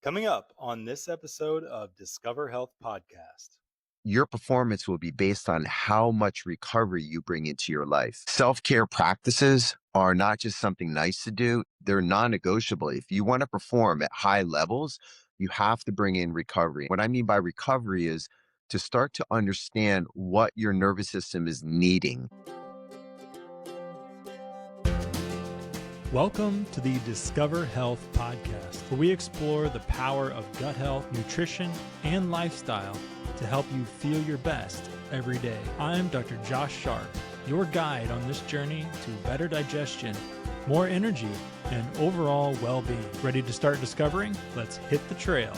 Coming up on this episode of Discover Health Podcast. Your performance will be based on how much recovery you bring into your life. Self-care practices are not just something nice to do, they're non-negotiable. If you want to perform at high levels, you have to bring in recovery. What I mean by recovery is to start to understand what your nervous system is needing. Welcome to the Discover Health Podcast, where we explore the power of gut health, nutrition, and lifestyle to help you feel your best every day. I'm Dr. Josh Sharp, your guide on this journey to better digestion, more energy, and overall well-being. Ready to start discovering? Let's hit the trail.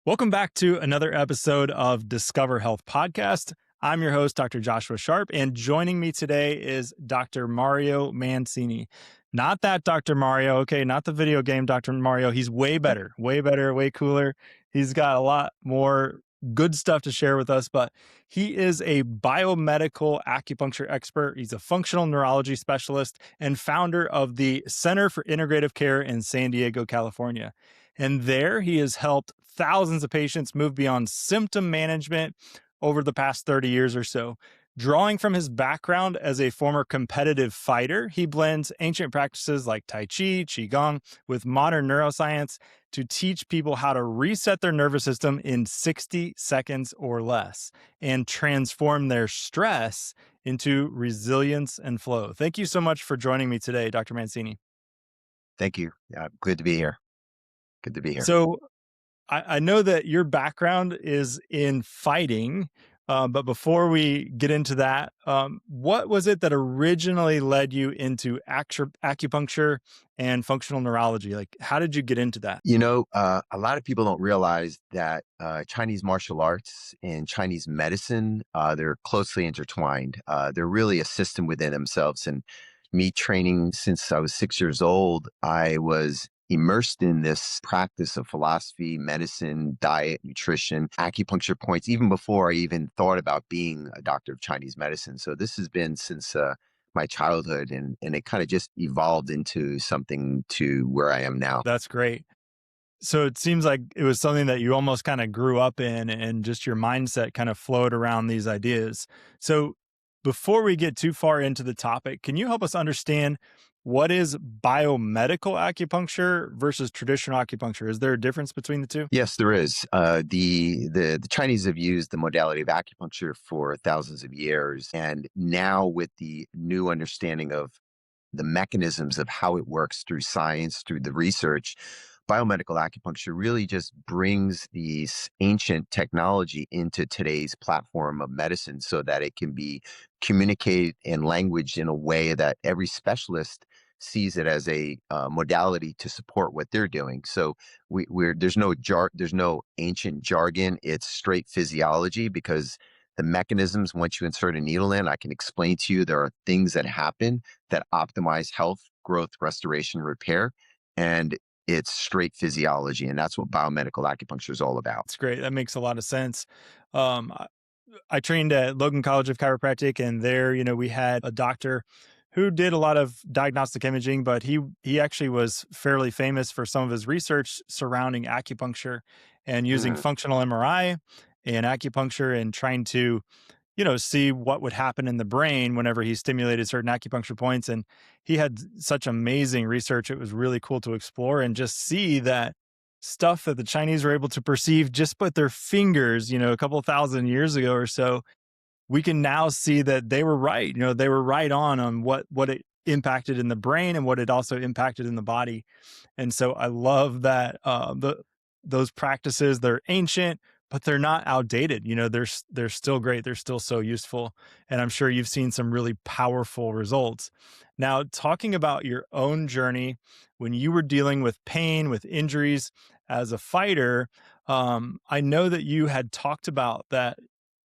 Welcome back to another episode of Discover Health Podcast. I'm your host, Dr. Joshua Sharp, and joining me today is Dr. Mario Mancini. Not that Dr. Mario, okay, not the video game Dr. Mario. He's way better, way cooler. He's got a lot more good stuff to share with us, but he is a biomedical acupuncture expert. He's a functional neurology specialist and founder of the Center for Integrative Care in San Diego, California. And there he has helped thousands of patients move beyond symptom management over the past 30 years or so. Drawing from his background as a former competitive fighter, he blends ancient practices like Tai Chi, Qigong with modern neuroscience to teach people how to reset their nervous system in 60 seconds or less and transform their stress into resilience and flow. Thank you so much for joining me today, Dr. Mancini. Thank you. Yeah, good to be here. Good to be here. So I know that your background is in fighting, but before we get into that, what was it that originally led you into acupuncture and functional neurology? Like, how did you get into that? A lot of people don't realize that Chinese martial arts and Chinese medicine, they're closely intertwined. They're really a system within themselves. And me training since I was 6 years old, I was immersed in this practice of philosophy, medicine, diet, nutrition, acupuncture points, even before I even thought about being a doctor of Chinese medicine. So this has been since my childhood, and it kind of just evolved into something to where I am now. That's great. So it seems like it was something that you almost kind of grew up in, and just your mindset kind of flowed around these ideas. So before we get too far into the topic, can you help us understand what is biomedical acupuncture versus traditional acupuncture? Is there a difference between the two? Yes, there is. The Chinese have used the modality of acupuncture for thousands of years, and now with the new understanding of the mechanisms of how it works through science, through the research, biomedical acupuncture really just brings these ancient technology into today's platform of medicine so that it can be communicated and languaged in a way that every specialist sees it as a modality to support what they're doing. So there's no ancient jargon. It's straight physiology, because the mechanisms, once you insert a needle in, I can explain to you there are things that happen that optimize health, growth, restoration, repair, and it's straight physiology. And that's what biomedical acupuncture is all about. That's great. That makes a lot of sense. I I trained at Logan College of Chiropractic, and there, we had a doctor who did a lot of diagnostic imaging, but he actually was fairly famous for some of his research surrounding acupuncture and using Mm. functional MRI and acupuncture and trying to, see what would happen in the brain whenever he stimulated certain acupuncture points. And he had such amazing research. It was really cool to explore and just see that stuff that the Chinese were able to perceive just with their fingers, a couple thousand years ago or so. We can now see that they were right. They were right on what it impacted in the brain and what it also impacted in the body. And so I love that those practices, they're ancient, but they're not outdated. They're still great. They're still so useful. And I'm sure you've seen some really powerful results. Now, talking about your own journey when you were dealing with pain, with injuries as a fighter, I know that you had talked about that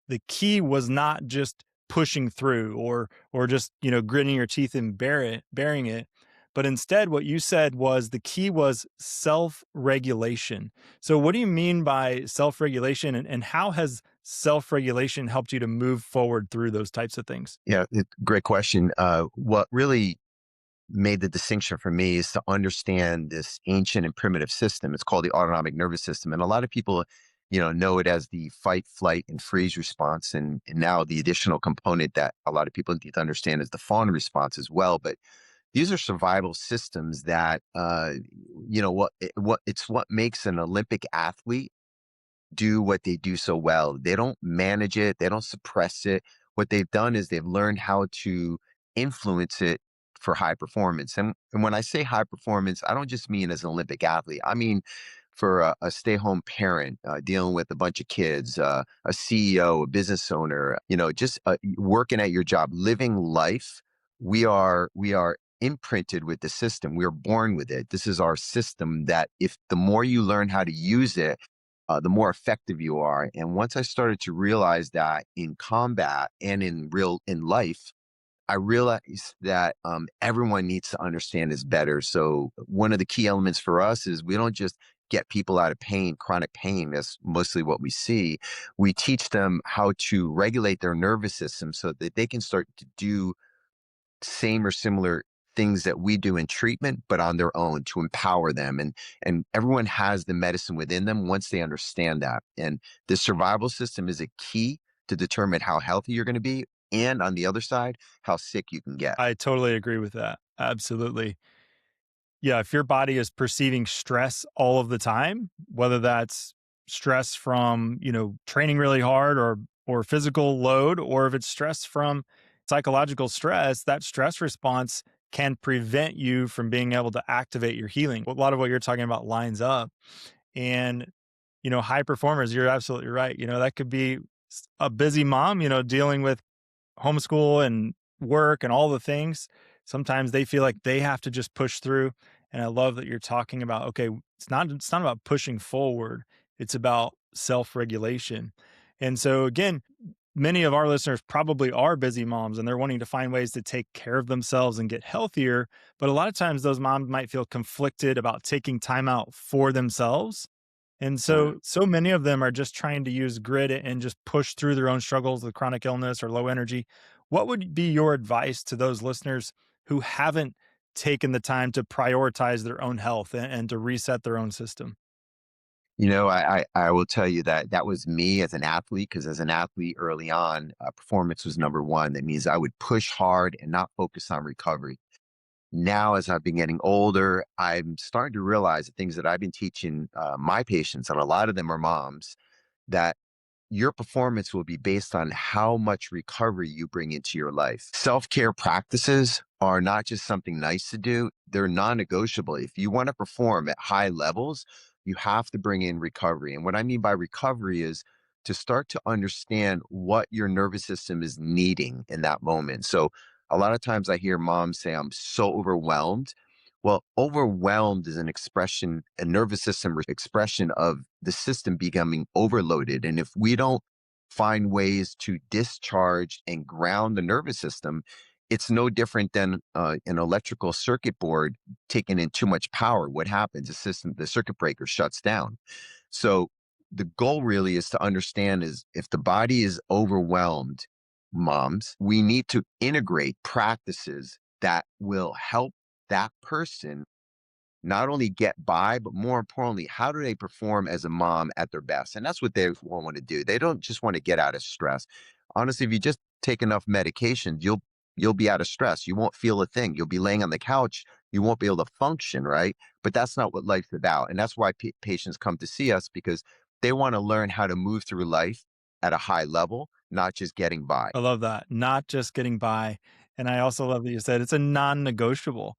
the key was not just pushing through or just gritting your teeth and bearing it, but instead what you said was the key was self-regulation. So what do you mean by self-regulation, and how has self-regulation helped you to move forward through those types of things? Yeah, great question. What really made the distinction for me is to understand this ancient and primitive system. It's called the autonomic nervous system. And a lot of people, know it as the fight, flight, and freeze response. And now the additional component that a lot of people need to understand is the fawn response as well. But these are survival systems that, what makes an Olympic athlete do what they do so well. They don't manage it, they don't suppress it. What they've done is they've learned how to influence it for high performance. And when I say high performance, I don't just mean as an Olympic athlete. I mean for a stay-home parent dealing with a bunch of kids, a CEO, a business owner, just working at your job, living life. We are imprinted with the system. We are born with it. This is our system that if the more you learn how to use it, the more effective you are. And once I started to realize that in combat and in life, I realized that everyone needs to understand this better. So one of the key elements for us is we don't just get people out of pain, chronic pain. That's mostly what we see. We teach them how to regulate their nervous system so that they can start to do same or similar things that we do in treatment, but on their own to empower them. And everyone has the medicine within them once they understand that. And the survival system is a key to determine how healthy you're going to be. And on the other side, how sick you can get. I totally agree with that. Absolutely. Yeah, if your body is perceiving stress all of the time, whether that's stress from, training really hard or physical load, or if it's stress from psychological stress, that stress response can prevent you from being able to activate your healing. A lot of what you're talking about lines up. And, high performers, you're absolutely right. That could be a busy mom, dealing with homeschool and work and all the things. Sometimes they feel like they have to just push through. And I love that you're talking about, okay, it's not about pushing forward. It's about self-regulation. And so again, many of our listeners probably are busy moms and they're wanting to find ways to take care of themselves and get healthier. But a lot of times those moms might feel conflicted about taking time out for themselves, and Mm. so many of them are just trying to use grit and just push through their own struggles with chronic illness or low energy. What would be your advice to those listeners who haven't taken the time to prioritize their own health and to reset their own system? I will tell you that that was me as an athlete, because as an athlete early on, performance was number one. That means I would push hard and not focus on recovery. Now, as I've been getting older, I'm starting to realize the things that I've been teaching my patients, and a lot of them are moms, that your performance will be based on how much recovery you bring into your life. Self care practices are not just something nice to do, they're non negotiable. If you want to perform at high levels, you have to bring in recovery. And what I mean by recovery is to start to understand what your nervous system is needing in that moment. So, a lot of times I hear moms say, I'm so overwhelmed. Well, overwhelmed is an expression, a nervous system expression of the system becoming overloaded. And if we don't find ways to discharge and ground the nervous system, it's no different than an electrical circuit board taking in too much power. What happens? The circuit breaker shuts down. So the goal really is to understand is if the body is overwhelmed, moms, we need to integrate practices that will help that person not only get by, but more importantly, how do they perform as a mom at their best? And that's what they want to do. They don't just want to get out of stress. Honestly, if you just take enough medication, you'll be out of stress. You won't feel a thing. You'll be laying on the couch. You won't be able to function, right? But that's not what life's about. And that's why patients come to see us, because they want to learn how to move through life at a high level, not just getting by. I love that. Not just getting by. And I also love that you said it's a non-negotiable.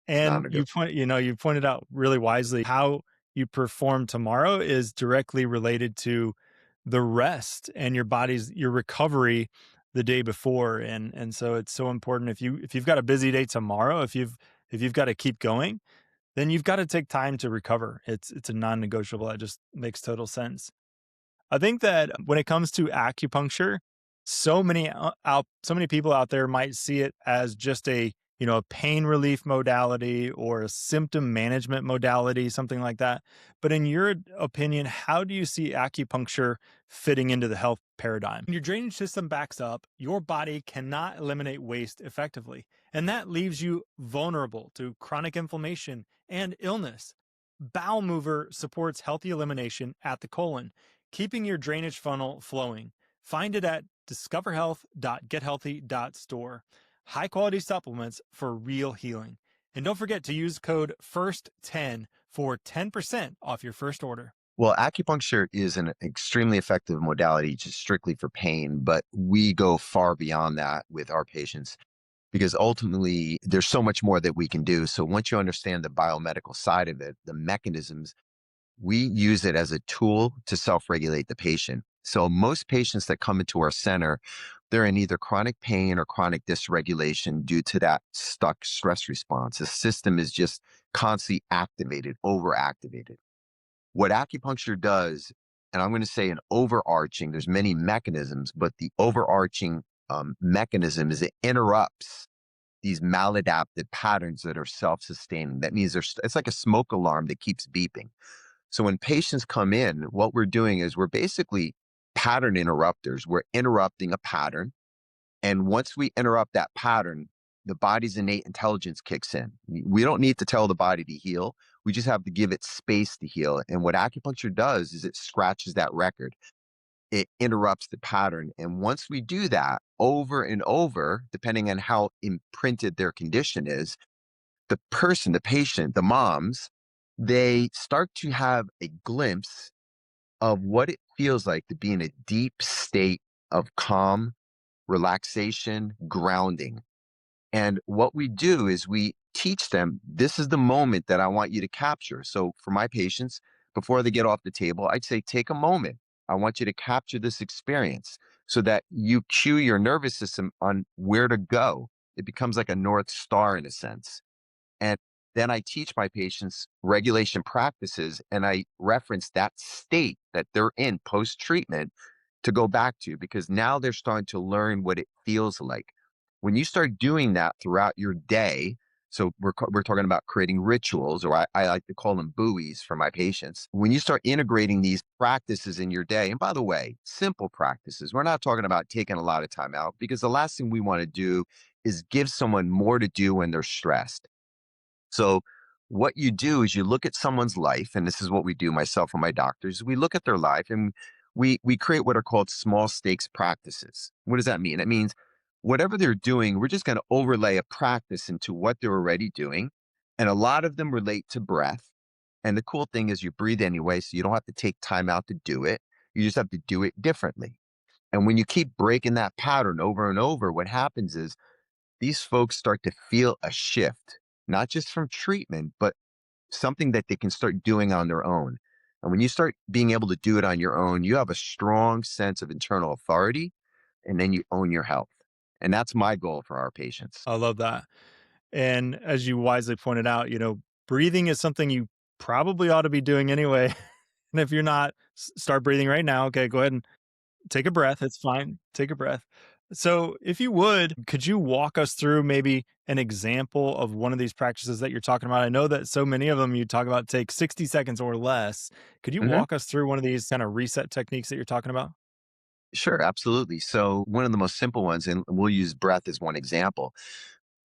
And Non-negotiable. you pointed out really wisely how you perform tomorrow is directly related to the rest and your recovery the day before. And so it's so important if you've got a busy day tomorrow, if you've got to keep going, then you've got to take time to recover. It's a non-negotiable. That just makes total sense. I think that when it comes to acupuncture, so many people out there might see it as just a, a pain relief modality or a symptom management modality, something like that. But in your opinion, how do you see acupuncture fitting into the health paradigm? When your drainage system backs up, your body cannot eliminate waste effectively, and that leaves you vulnerable to chronic inflammation and illness. Bowel Mover supports healthy elimination at the colon, keeping your drainage funnel flowing. Find it at discoverhealth.gethealthy.store. High quality supplements for real healing. And don't forget to use code FIRST10 for 10% off your first order. Well, acupuncture is an extremely effective modality just strictly for pain, but we go far beyond that with our patients because ultimately there's so much more that we can do. So once you understand the biomedical side of it, the mechanisms, we use it as a tool to self-regulate the patient. So most patients that come into our center, they're in either chronic pain or chronic dysregulation due to that stuck stress response. The system is just constantly activated, overactivated. What acupuncture does, and I'm going to say an overarching, there's many mechanisms, but the overarching mechanism is it interrupts these maladaptive patterns that are self-sustaining. That means it's like a smoke alarm that keeps beeping. So when patients come in, what we're doing is we're basically pattern interrupters. We're interrupting a pattern. And once we interrupt that pattern, the body's innate intelligence kicks in. We don't need to tell the body to heal. We just have to give it space to heal. And what acupuncture does is it scratches that record. It interrupts the pattern. And once we do that over and over, depending on how imprinted their condition is, the person, the patient, the moms, they start to have a glimpse of what it feels like to be in a deep state of calm, relaxation, grounding. And what we do is we teach them this is the moment that I want you to capture. So for my patients, before they get off the table, I'd say take a moment. I want you to capture this experience so that you cue your nervous system on where to go. It becomes like a North Star in a sense. And then I teach my patients regulation practices and I reference that state that they're in post treatment to go back to because now they're starting to learn what it feels like. When you start doing that throughout your day, so we're talking about creating rituals, or I like to call them buoys for my patients. When you start integrating these practices in your day, and by the way, simple practices, we're not talking about taking a lot of time out because the last thing we want to do is give someone more to do when they're stressed. So what you do is you look at someone's life, and this is what we do, myself and my doctors. We look at their life and we create what are called small stakes practices. What does that mean? It means whatever they're doing, we're just going to overlay a practice into what they're already doing. And a lot of them relate to breath. And the cool thing is you breathe anyway, so you don't have to take time out to do it. You just have to do it differently. And when you keep breaking that pattern over and over, what happens is these folks start to feel a shift, not just from treatment, but something that they can start doing on their own. And when you start being able to do it on your own, you have a strong sense of internal authority and then you own your health. And that's my goal for our patients. I love that. And as you wisely pointed out, breathing is something you probably ought to be doing anyway. And if you're not, start breathing right now. Okay, go ahead and take a breath. It's fine. Take a breath. So, if you would, could you walk us through maybe an example of one of these practices that you're talking about? I know that so many of them you talk about take 60 seconds or less. Could you Mhm. walk us through one of these kind of reset techniques that you're talking about? Sure, absolutely. So, one of the most simple ones, and we'll use breath as one example.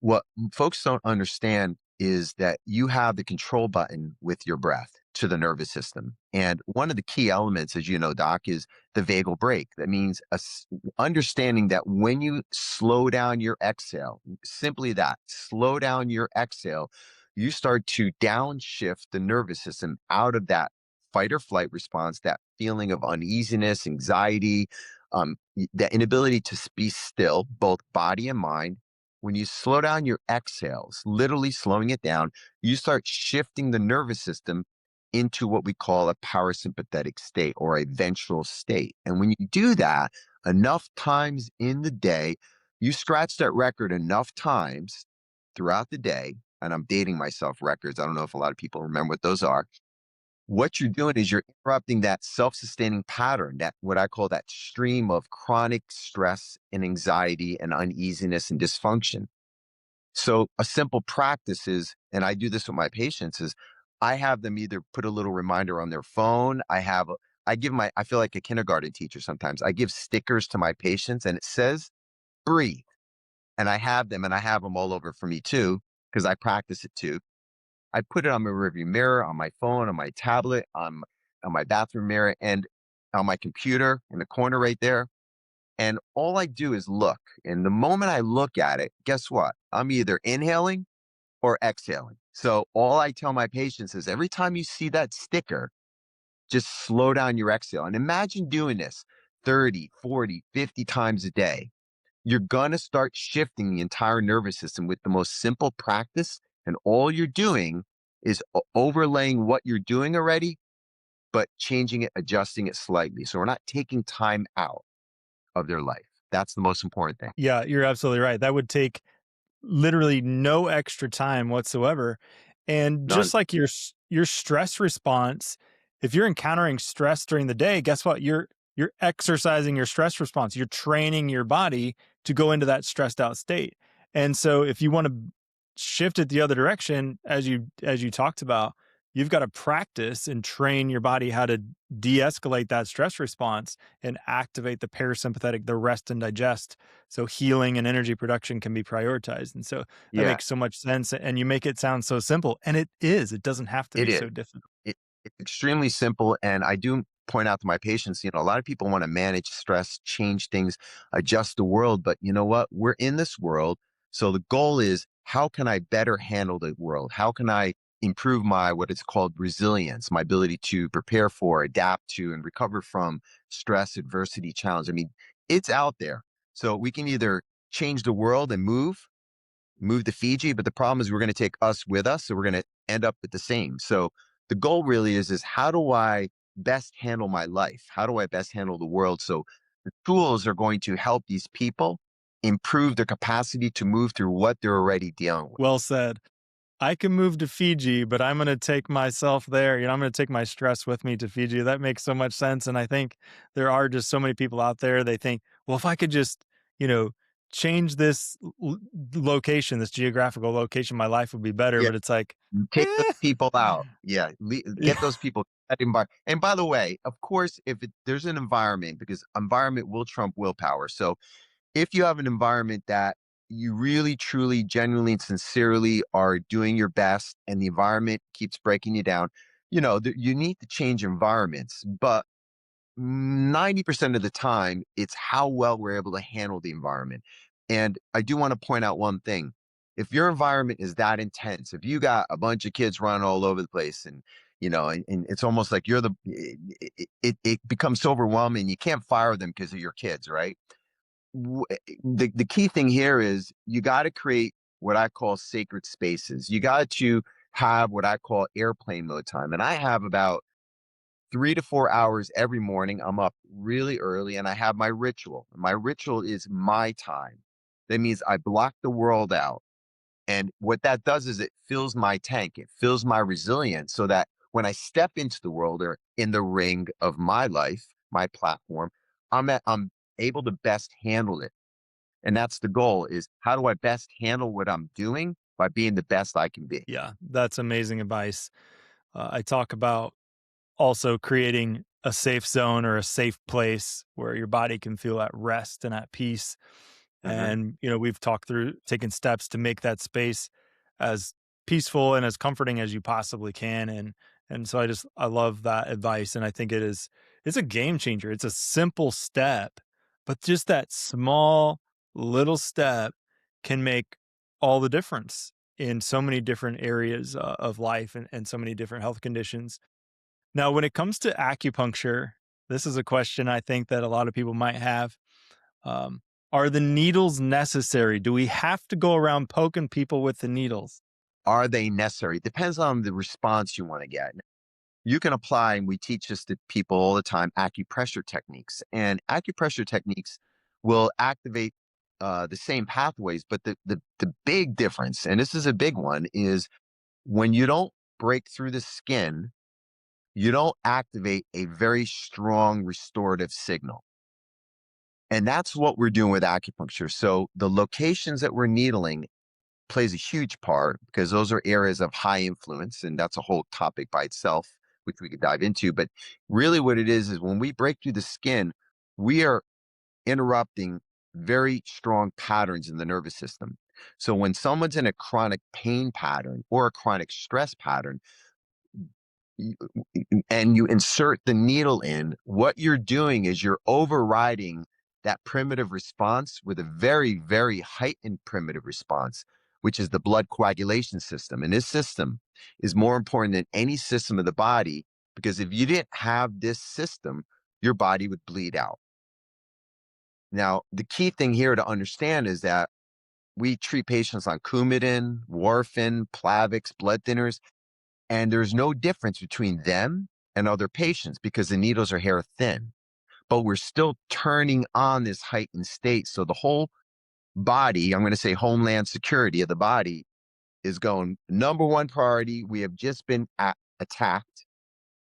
What folks don't understand is that you have the control button with your breath to the nervous system. And one of the key elements, as you know, Doc, is the vagal brake. That means understanding that when you slow down your exhale, simply that, slow down your exhale, you start to downshift the nervous system out of that fight or flight response, that feeling of uneasiness, anxiety, the inability to be still, both body and mind. When you slow down your exhales, literally slowing it down, you start shifting the nervous system into what we call a parasympathetic state or a ventral state. And when you do that enough times in the day, you scratch that record enough times throughout the day. And I'm dating myself records. I don't know if a lot of people remember what those are. What you're doing is you're interrupting that self-sustaining pattern, that what I call that stream of chronic stress and anxiety and uneasiness and dysfunction. So a simple practice is, and I do this with my patients, is I have them either put a little reminder on their phone. I feel like a kindergarten teacher sometimes. I give stickers to my patients and it says breathe. And I have them all over for me too, because I practice it too. I put it on my rearview mirror, on my phone, on my tablet, on my bathroom mirror, and on my computer in the corner right there. And all I do is look. And the moment I look at it, guess what? I'm either inhaling or exhaling. So all I tell my patients is every time you see that sticker, just slow down your exhale. And imagine doing this 30, 40, 50 times a day. You're going to start shifting the entire nervous system with the most simple practice. And all you're doing is overlaying what you're doing already, but changing it, adjusting it slightly. So we're not taking time out of their life. That's the most important thing. Yeah, you're absolutely right. That would take literally no extra time whatsoever. And None. just like your stress response, if you're encountering stress during the day, guess what? You're exercising your stress response. You're training your body to go into that stressed out state. And so if you want to shift it the other direction, as you talked about, you've got to practice and train your body how to de-escalate that stress response and activate the parasympathetic, the rest and digest, so healing and energy production can be prioritized. And so that Yeah, makes so much sense. And you make it sound so simple. And it is. It doesn't have to it be is. so difficult. It's extremely simple. And I do point out to my patients, a lot of people want to manage stress, change things, adjust the world. But you know what? We're in this world. So the goal is, how can I better handle the world? How can I improve my, what it's called, resilience, my ability to prepare for, adapt to, and recover from stress, adversity, challenge? I mean, it's out there. So we can either change the world and move to Fiji, but the problem is we're going to take us with us, so we're going to end up with the same. So the goal really is how do I best handle my life? How do I best handle the world? So the tools are going to help these people improve their capacity to move through what they're already dealing with. Well said. I can move to Fiji, but I'm going to take myself there. I'm going to take my stress with me to Fiji. That makes so much sense. And I think there are just so many people out there. They think, well, if I could just, you know, change this location, this geographical location, my life would be better. Yeah, But it's like, take those eh. people out. Yeah, get Yeah. those people. And by the way, of course, if there's an environment, because environment will trump willpower. So if you have an environment that you really, truly, genuinely, and sincerely are doing your best, and the environment keeps breaking you down, you need to change environments. But 90% of the time, it's how well we're able to handle the environment. And I do want to point out one thing. If your environment is that intense, if you got a bunch of kids running all over the place, and it's almost like it becomes so overwhelming, you can't fire them because of your kids, right? The key thing here is you got to create what I call sacred spaces. You got to have what I call airplane mode time. And I have about 3 to 4 hours every morning. I'm up really early and I have my ritual. My ritual is my time. That means I block the world out. And what that does is it fills my tank, it fills my resilience so that when I step into the world or in the ring of my life, my platform, I'm able to best handle it. And that's the goal, is how do I best handle what I'm doing by being the best I can be? Yeah, that's amazing advice. I talk about also creating a safe zone or a safe place where your body can feel at rest and at peace. Hmm. And, we've talked through taking steps to make that space as peaceful and as comforting as you possibly can. And so I love that advice. And I think it's a game changer. It's a simple step, but just that small little step can make all the difference in so many different areas of life and so many different health conditions. Now, when it comes to acupuncture, this is a question I think that a lot of people might have. Um, are the needles necessary? Do we have to go around poking people with the needles? Are they necessary? It depends on the response you want to get. You can apply, and we teach this to people all the time, acupressure techniques. And acupressure techniques will activate the same pathways, but the big difference, and this is a big one, is when you don't break through the skin, you don't activate a very strong restorative signal. And that's what we're doing with acupuncture. So the locations that we're needling plays a huge part because those are areas of high influence, and that's a whole topic by itself, which we could dive into. But really, what it is when we break through the skin, we are interrupting very strong patterns in the nervous system. So when someone's in a chronic pain pattern or a chronic stress pattern, y- and you insert the needle in, what you're doing is you're overriding that primitive response with a very, very heightened primitive response, which is the blood coagulation system. And this system is more important than any system of the body because if you didn't have this system, your body would bleed out. Now, the key thing here to understand is that we treat patients on Coumadin, warfarin, Plavix, blood thinners, and there's no difference between them and other patients because the needles are hair thin. But we're still turning on this heightened state. So the whole body, I'm going to say homeland security of the body, is going number one priority. We have just been attacked.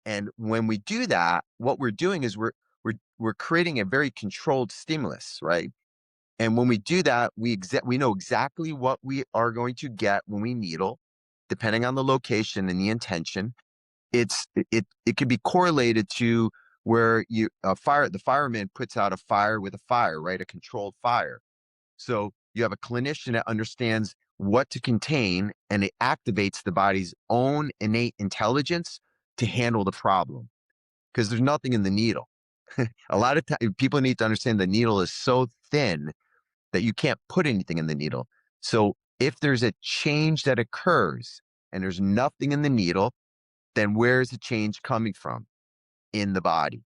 And when we do that, what we're doing is we're creating a very controlled stimulus, right? And when we do that, we know exactly what we are going to get when we needle, depending on the location and the intention. It can be correlated to where the fireman puts out a fire with a fire, right? A controlled fire. So you have a clinician that understands what to contain and it activates the body's own innate intelligence to handle the problem because there's nothing in the needle. A lot of times people need to understand the needle is so thin that you can't put anything in the needle. So if there's a change that occurs and there's nothing in the needle, then where is the change coming from? In the body.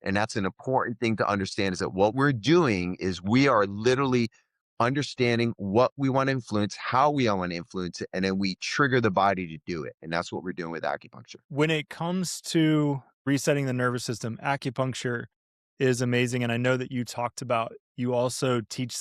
And that's an important thing to understand is that what we're doing is we are literally understanding what we want to influence, how we want to influence it, and then we trigger the body to do it. And that's what we're doing with acupuncture. When it comes to resetting the nervous system, acupuncture is amazing, and I know that you talked about you also teach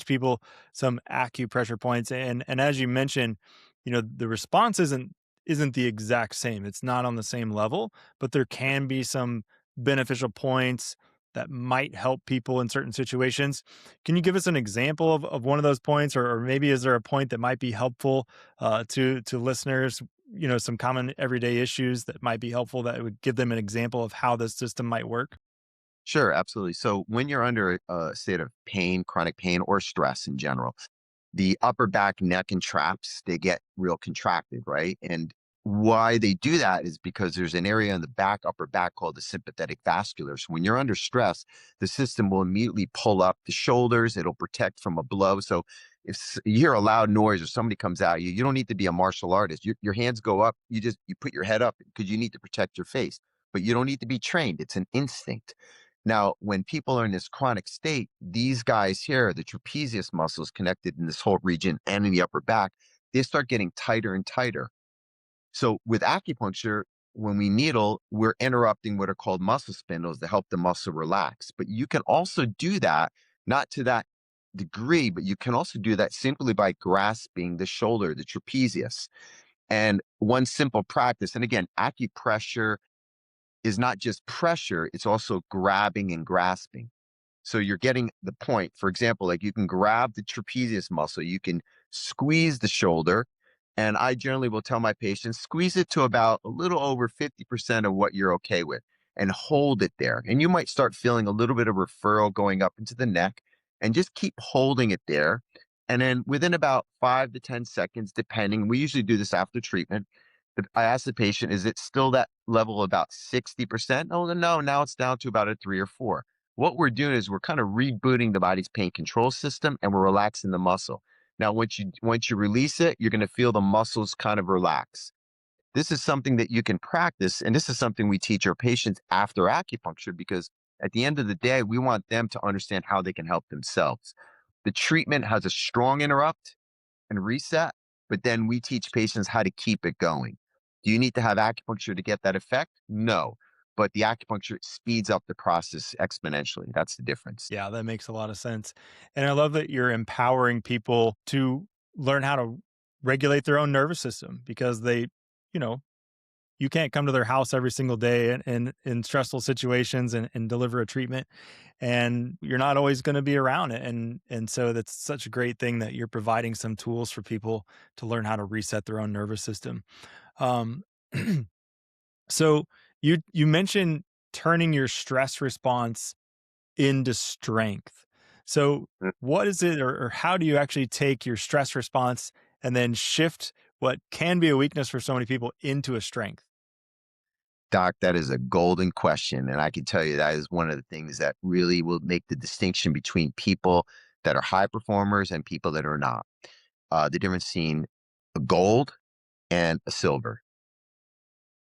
people some acupressure points, and as you mentioned, the response isn't the exact same. It's not on the same level, but there can be some beneficial points that might help people in certain situations. Can you give us an example of one of those points, or maybe is there a point that might be helpful to listeners, some common everyday issues that might be helpful that would give them an example of how the system might work? Sure, absolutely. So when you're under a state of pain, chronic pain, or stress in general, the upper back, neck, and traps, they get real contracted, right? And why they do that is because there's an area in the back, upper back called the sympathetic vascular. So when you're under stress, the system will immediately pull up the shoulders. It'll protect from a blow. So if you hear a loud noise or somebody comes at you, you don't need to be a martial artist. Your hands go up. You put your head up because you need to protect your face, but you don't need to be trained. It's an instinct. Now, when people are in this chronic state, these guys here, the trapezius muscles connected in this whole region and in the upper back, they start getting tighter and tighter. So with acupuncture, when we needle, we're interrupting what are called muscle spindles to help the muscle relax. But you can also do that, not to that degree, but you can also do that simply by grasping the shoulder, the trapezius. And one simple practice, and again, acupressure is not just pressure, it's also grabbing and grasping. So you're getting the point. For example, like you can grab the trapezius muscle, you can squeeze the shoulder. And I generally will tell my patients, squeeze it to about a little over 50% of what you're okay with and hold it there. And you might start feeling a little bit of referral going up into the neck and just keep holding it there. And then within about 5 to 10 seconds, depending, we usually do this after treatment. But I ask the patient, is it still that level about 60%? Oh, no, now it's down to about a 3 or 4. What we're doing is we're kind of rebooting the body's pain control system and we're relaxing the muscle. Now, once you release it, you're going to feel the muscles kind of relax. This is something that you can practice, and this is something we teach our patients after acupuncture because at the end of the day, we want them to understand how they can help themselves. The treatment has a strong interrupt and reset, but then we teach patients how to keep it going. Do you need to have acupuncture to get that effect? No, but the acupuncture speeds up the process exponentially. That's the difference. Yeah, that makes a lot of sense. And I love that you're empowering people to learn how to regulate their own nervous system because they, you know, you can't come to their house every single day in stressful situations and deliver a treatment, and you're not always going to be around it. And so that's such a great thing that you're providing some tools for people to learn how to reset their own nervous system. Um, so you mentioned turning your stress response into strength. So Mm, what is it, or how do you actually take your stress response and then shift what can be a weakness for so many people into a strength? Doc, that is a golden question. And I can tell you that is one of the things that really will make the distinction between people that are high performers and people that are not. The difference between a gold and a silver,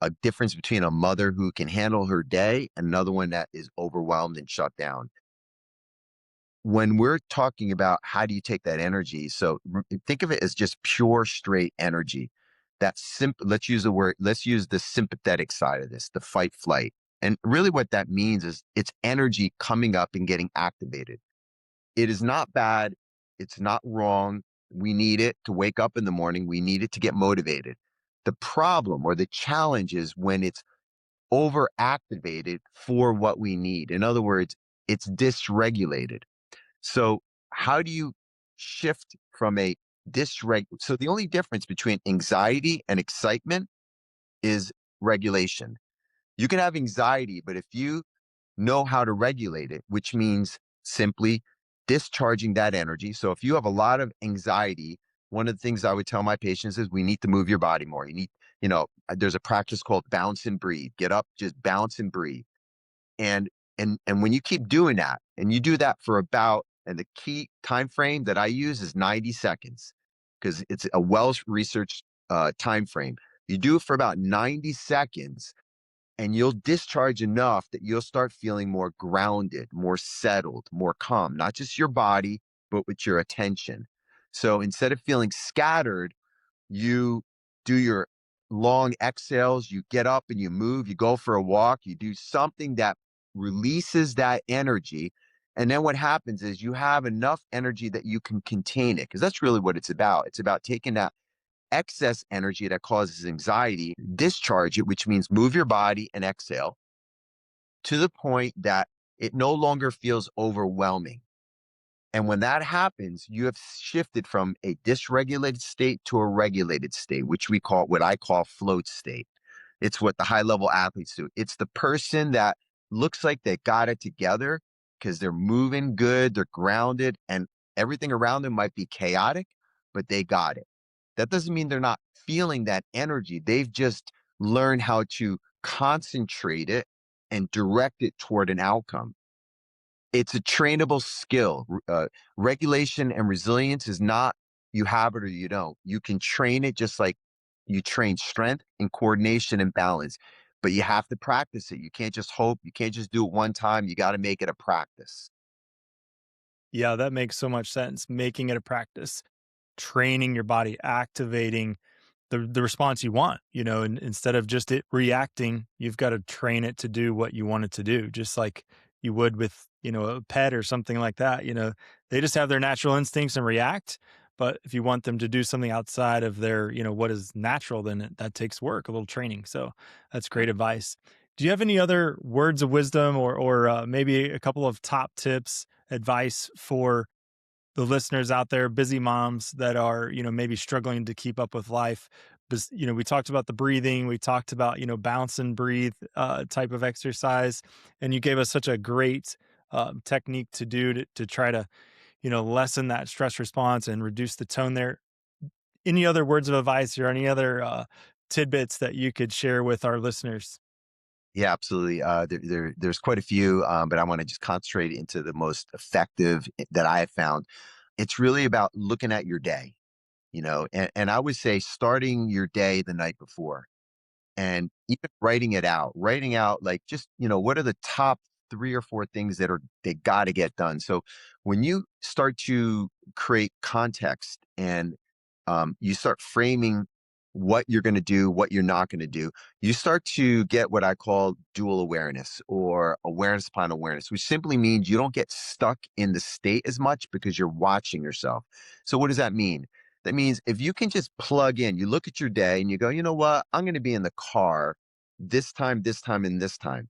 a difference between a mother who can handle her day and another one that is overwhelmed and shut down. When we're talking about how do you take that energy, so think of it as just pure straight energy. That's simple. Let's use the sympathetic side of this, the fight flight. And really what that means is it's energy coming up and getting activated. It is not bad. It's not wrong. We need it to wake up in the morning. We need it to get motivated. The problem or the challenge is when it's overactivated for what we need. In other words, it's dysregulated. So how do you shift from a So the only difference between anxiety and excitement is regulation. You can have anxiety, but if you know how to regulate it, which means simply discharging that energy. So if you have a lot of anxiety, one of the things I would tell my patients is we need to move your body more. There's a practice called bounce and breathe. Get up, just bounce and breathe. And and when you keep doing that, and you do that for about, and the key time frame that I use is 90 seconds because it's a well researched time frame. You do it for about 90 seconds and you'll discharge enough that you'll start feeling more grounded, more settled, more calm, not just your body, but with your attention. So instead of feeling scattered, you do your long exhales, you get up and you move, you go for a walk, you do something that releases that energy. And then what happens is you have enough energy that you can contain it, because that's really what it's about. It's about taking that excess energy that causes anxiety, discharge it, which means move your body and exhale to the point that it no longer feels overwhelming. And when that happens, you have shifted from a dysregulated state to a regulated state, which what I call float state. It's what the high level athletes do. It's the person that looks like they got it together because they're moving good, they're grounded, and everything around them might be chaotic, but they got it. That doesn't mean they're not feeling that energy. They've just learned how to concentrate it and direct it toward an outcome. It's a trainable skill. Regulation and resilience is not you have it or you don't. You can train it just like you train strength and coordination and balance, but you have to practice it. You can't just hope. You can't just do it one time. You got to make it a practice. Yeah, that makes so much sense. Making it a practice, training your body, activating the response you want, and instead of just it reacting, you've got to train it to do what you want it to do, just like you would with, a pet or something like that. They just have their natural instincts and react. But if you want them to do something outside of their, what is natural, then that takes work, a little training. So that's great advice. Do you have any other words of wisdom, or maybe a couple of top tips, advice for the listeners out there, busy moms that are, maybe struggling to keep up with life? We talked about the breathing, we talked about, bounce and breathe type of exercise, and you gave us such a great technique to do to try to, lessen that stress response and reduce the tone there. Any other words of advice or any other tidbits that you could share with our listeners? Yeah, absolutely. There's quite a few, but I want to just concentrate into the most effective that I have found. It's really about looking at your day, and I would say starting your day the night before and even writing out like just, what are the top 3 or 4 things they got to get done. So when you start to create context and you start framing what you're going to do, what you're not going to do, you start to get what I call dual awareness or awareness upon awareness, which simply means you don't get stuck in the state as much because you're watching yourself. So what does that mean? That means if you can just plug in, you look at your day and you go, you know what, I'm going to be in the car this time, and this time.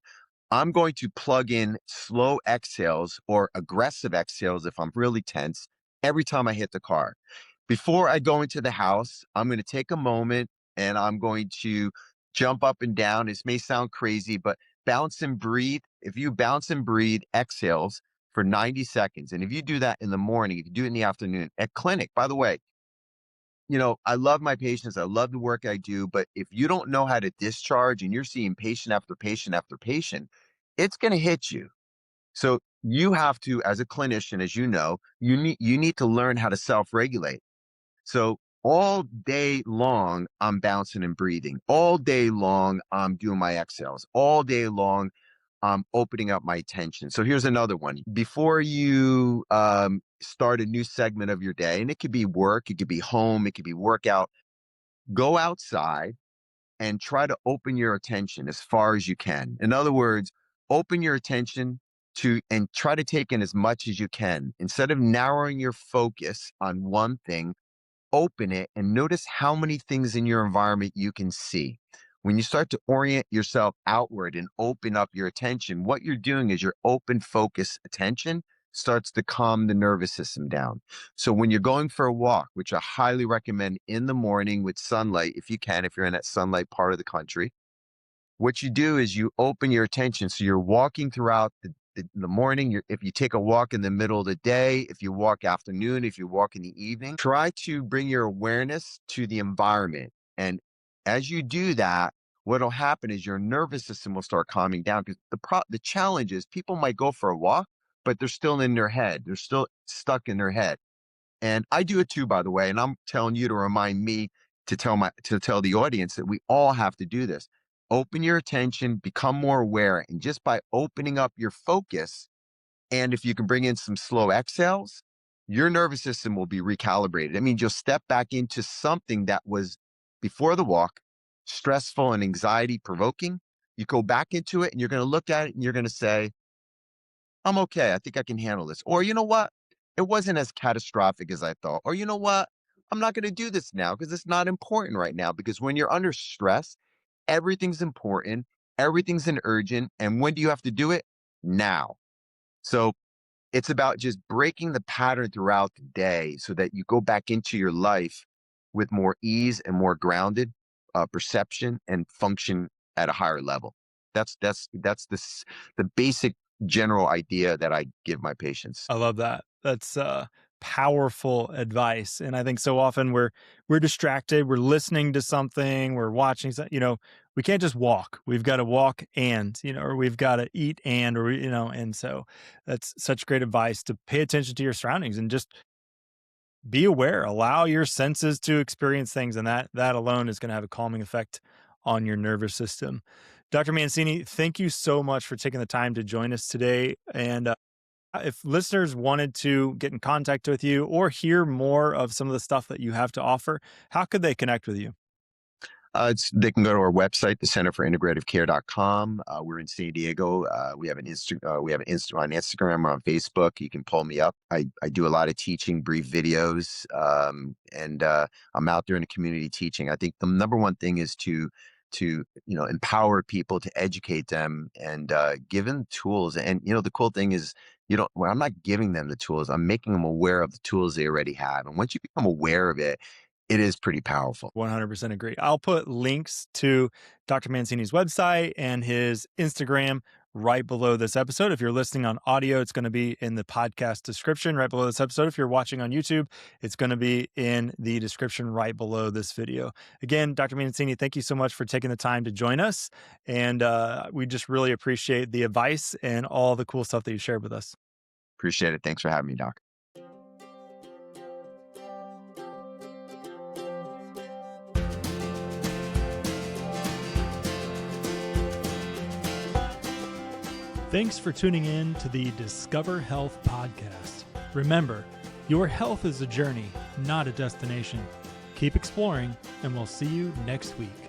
I'm going to plug in slow exhales or aggressive exhales if I'm really tense every time I hit the car. Before I go into the house, I'm going to take a moment and I'm going to jump up and down. This may sound crazy, but bounce and breathe. If you bounce and breathe exhales for 90 seconds, and if you do that in the morning, if you do it in the afternoon at clinic, by the way, I love my patients. I love the work I do. But if you don't know how to discharge and you're seeing patient after patient after patient, it's going to hit you. So you have to, as a clinician, as you need to learn how to self-regulate. So all day long, I'm bouncing and breathing. All day long, I'm doing my exhales. All day long, I'm opening up my attention. So here's another one. Before you start a new segment of your day, and it could be work, it could be home, it could be workout, go outside and try to open your attention as far as you can. In other words, open your attention to and try to take in as much as you can. Instead of narrowing your focus on one thing, open it and notice how many things in your environment you can see. When you start to orient yourself outward and open up your attention, what you're doing is your open focus attention starts to calm the nervous system down. So when you're going for a walk, which I highly recommend in the morning with sunlight, if you can, if you're in that sunlight part of the country, what you do is you open your attention. So you're walking throughout the morning. If you take a walk in the middle of the day, if you walk afternoon, if you walk in the evening, try to bring your awareness to the environment. And as you do that, what'll happen is your nervous system will start calming down because the challenge is people might go for a walk, but they're still in their head. They're still stuck in their head. And I do it too, by the way. And I'm telling you to remind me to tell the audience that we all have to do this. Open your attention, become more aware, and just by opening up your focus, and if you can bring in some slow exhales, your nervous system will be recalibrated. That means you'll step back into something that was before the walk, stressful and anxiety provoking. You go back into it and you're going to look at it and you're going to say, I'm okay. I think I can handle this. Or you know what? It wasn't as catastrophic as I thought. Or you know what? I'm not going to do this now because it's not important right now. Because when you're under stress, everything's important, everything's an urgent. And when do you have to do it? Now. So it's about just breaking the pattern throughout the day so that you go back into your life with more ease and more grounded perception and function at a higher level. That's the basic general idea that I give my patients. I love that. That's powerful advice. And I think so often we're distracted, we're listening to something, we're watching something, we can't just walk. We've got to walk and, or we've got to eat and, or, and so that's such great advice to pay attention to your surroundings and just be aware, allow your senses to experience things. And that alone is going to have a calming effect on your nervous system. Dr. Mancini, thank you so much for taking the time to join us today. And if listeners wanted to get in contact with you or hear more of some of the stuff that you have to offer, how could they connect with you? They can go to our website, the Center for Integrative We're in San Diego. We have an on Instagram or on Facebook. You can pull me up. I do a lot of teaching, brief videos, and I'm out there in the community teaching. I think the number one thing is to empower people, to educate them, and give them tools. And the cool thing is, well, I'm not giving them the tools. I'm making them aware of the tools they already have. And once you become aware of it, it is pretty powerful. 100% agree. I'll put links to Dr. Mancini's website and his Instagram right below this episode. If you're listening on audio, it's going to be in the podcast description right below this episode. If you're watching on YouTube, it's going to be in the description right below this video. Again, Dr. Mancini, thank you so much for taking the time to join us. And we just really appreciate the advice and all the cool stuff that you shared with us. Appreciate it. Thanks for having me, Doc. Thanks for tuning in to the Discover Health podcast. Remember, your health is a journey, not a destination. Keep exploring, and we'll see you next week.